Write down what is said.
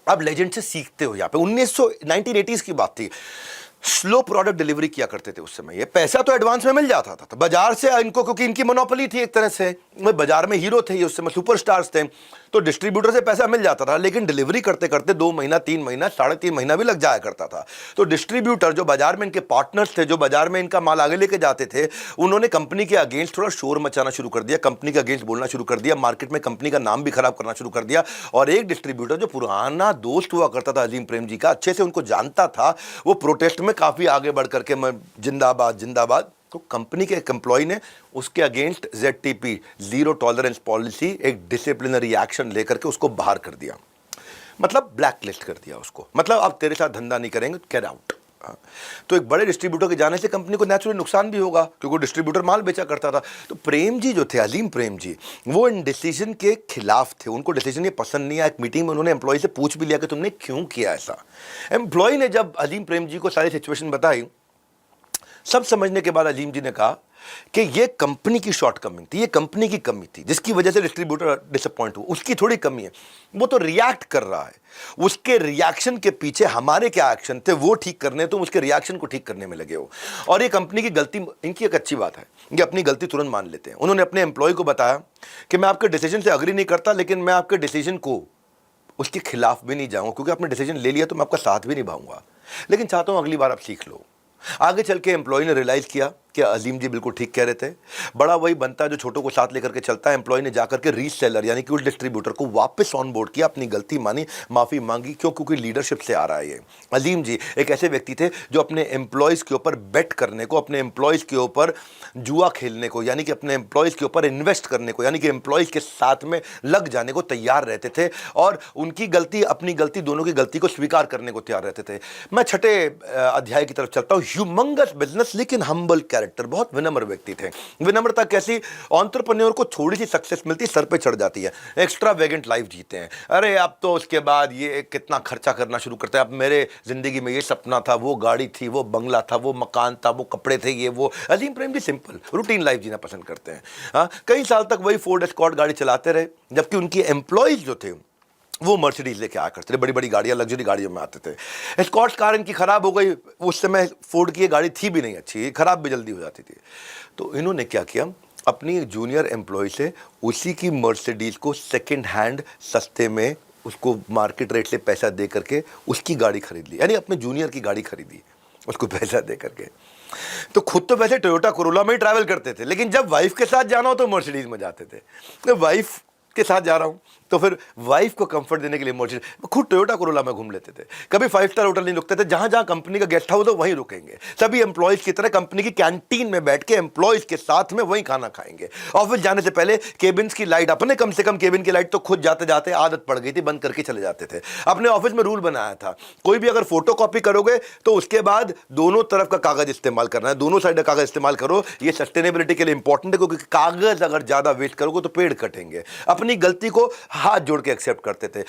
आप लेजेंड से सीखते हो। यहाँ पे 1980s की बात थी, स्लो प्रोडक्ट डिलीवरी किया करते थे उस समय। ये पैसा तो एडवांस में मिल जाता था तो बाजार से इनको, क्योंकि इनकी मोनोपोली थी एक तरह से, बाजार में हीरो थे ये उस समय, सुपरस्टार्स थे, तो डिस्ट्रीब्यूटर से पैसा मिल जाता था। लेकिन डिलीवरी करते करते 2 महीना 3 महीना 3.5 महीना भी लग जाया करता था। तो डिस्ट्रीब्यूटर जो बाजार में इनके पार्टनर्स थे, जो बाजार में इनका माल आगे लेके जाते थे, उन्होंने कंपनी के अगेंस्ट थोड़ा शोर मचाना शुरू कर दिया, कंपनी के अगेंस्ट बोलना शुरू कर दिया, मार्केट में कंपनी का नाम भी खराब करना शुरू कर दिया। और एक डिस्ट्रीब्यूटर जो पुराना दोस्त हुआ करता था अजीम प्रेम जी का, अच्छे से उनको जानता था, वो प्रोटेस्ट में काफी आगे बढ़ करके मैं जिंदाबाद जिंदाबाद, तो कंपनी के एक एम्प्लॉय ने उसके against ZTP zero tolerance policy, एक डिसिप्लिनरी एक्शन लेकर के उसको बाहर कर दिया, मतलब ब्लैक लिस्ट कर दिया उसको, मतलब अब तेरे साथ धंधा नहीं करेंगे, गेट आउट। तो एक बड़े डिस्ट्रीब्यूटर के जाने से कंपनी को नेचुरली नुकसान भी होगा, क्योंकि डिस्ट्रीब्यूटर माल बेचा करता था। तो प्रेम जी जो थे, अजीम प्रेम जी, वो इन डिसीजन के खिलाफ थे, उनको डिसीजन ये पसंद नहीं आया। एक मीटिंग में उन्होंने एम्प्लॉय से पूछ भी लिया कि तुमने क्यों किया ऐसा। एम्प्लॉय ने जब अजीम प्रेम जी को सारी सिचुएशन बताई, सब समझने के बाद अजीम जी ने कहा कि ये कंपनी की शॉर्टकमिंग थी, ये कंपनी की कमी थी, जिसकी वजह से डिस्ट्रीब्यूटर डिसअपॉइंट हुआ, उसकी थोड़ी कमी है, वो तो रिएक्ट कर रहा है, उसके रिएक्शन के पीछे हमारे क्या एक्शन थे वो ठीक करने, तुम उसके रिएक्शन को ठीक करने में लगे हो। और ये कंपनी की गलती, इनकी एक अच्छी बात है, ये अपनी गलती तुरंत मान लेते हैं। उन्होंने अपने एम्प्लॉय को बताया कि मैं आपके डिसीजन से अग्री नहीं करता, लेकिन मैं आपके डिसीजन को उसके खिलाफ भी नहीं जाऊंगा, क्योंकि आपने डिसीजन ले लिया तो मैं आपका साथ भी निभाऊंगा, लेकिन चाहता हूं अगली बार आप सीख लो। आगे चल के एम्प्लॉय ने रियलाइज किया कि अजीम जी बिल्कुल ठीक कह रहे थे। बड़ा वही बनता है जो छोटों को साथ लेकर के चलता है। एम्प्लॉय ने जाकर के रीसेलर यानी कि उस डिस्ट्रीब्यूटर को वापस ऑन बोर्ड किया, अपनी गलती मानी, माफी मांगी। क्यों? क्योंकि लीडरशिप से आ रहा है ये। अजीम जी एक ऐसे व्यक्ति थे जो अपने एम्प्लॉयज के ऊपर बेट करने को, अपने एम्प्लॉयज के ऊपर जुआ खेलने को, यानी कि अपने एम्प्लॉयज के ऊपर इन्वेस्ट करने को, यानी कि एम्प्लॉयज के साथ में लग जाने को तैयार रहते थे, और उनकी गलती अपनी गलती दोनों की गलती को स्वीकार करने को तैयार रहते थे। मैं छठे अध्याय की तरफ चलता हूं। ह्यूमंगस बिजनेस लेकिन हम्बल कैरेक्टर, बहुत विनम्र व्यक्ति थे। विनम्रता कैसी? एंटरप्रेन्योर को थोड़ी सी सक्सेस मिलती सर पे चढ़ जाती है, एक्स्ट्रावेगेंट लाइफ जीते हैं। अरे अब तो उसके बाद ये कितना खर्चा करना शुरू करते हैं, अब मेरे जिंदगी में ये सपना था, वो गाड़ी थी, वो बंगला था, वो मकान था, वो कपड़े थे, ये वो। अजीम Prem ji simple routine life जीना पसंद करते हैं। हाँ, कई साल तक वही फोर्ड एस्कॉर्ट गाड़ी चलाते रहे, जबकि उनकी एम्प्लॉयज जो थे वो मर्सिडीज लेके आया करते थे, बड़ी बड़ी गाड़ियां, लग्जरी गाड़ियों में आते थे। एस्कॉर्ट कार इनकी खराब हो गई, उस समय फोर्ड की ये गाड़ी थी भी नहीं अच्छी, खराब भी जल्दी हो जाती थी। तो इन्होंने क्या किया, अपनी जूनियर एम्प्लॉय से उसी की मर्सिडीज को सेकेंड हैंड सस्ते में उसको मार्केट रेट से पैसा दे करके उसकी गाड़ी खरीद ली, यानी अपने जूनियर की गाड़ी खरीदी उसको पैसा दे करके। तो खुद तो वैसे टोयोटा कोरोला में ही ट्रैवल करते थे, लेकिन जब वाइफ के साथ जाना हो तो मर्सिडीज में जाते थे। तो वाइफ के साथ जा रहा हूं तो फिर वाइफ को कंफर्ट देने के लिए मर्सिडीज, खुद टोयोटा कोरोला में घूम लेते थे। कभी 5 स्टार होटल नहीं रुकते थे, जहां जहां कंपनी का गेस्ट हाउस हो वहीं रुकेंगे। सभी एम्प्लॉयज की तरह कंपनी की कैंटीन में बैठ के एम्प्लॉयज के साथ में वहीं खाना खाएंगे। ऑफिस जाने से पहले केबिन्स की लाइट, अपने कम से कम केबिन की लाइट तो खुद जाते जाते आदत पड़ गई थी, बंद करके चले जाते थे। अपने ऑफिस में रूल बनाया था, कोई भी अगर फोटो कॉपी करोगे तो उसके बाद दोनों तरफ का कागज इस्तेमाल करना है, दोनों साइड का कागज इस्तेमाल करो। ये सस्टेनेबिलिटी के लिए इंपॉर्टेंट है, क्योंकि कागज अगर ज्यादा वेस्ट करोगे तो पेड़ कटेंगे। अपनी गलती को हाथ जोड़ के एक्सेप्ट करते थे।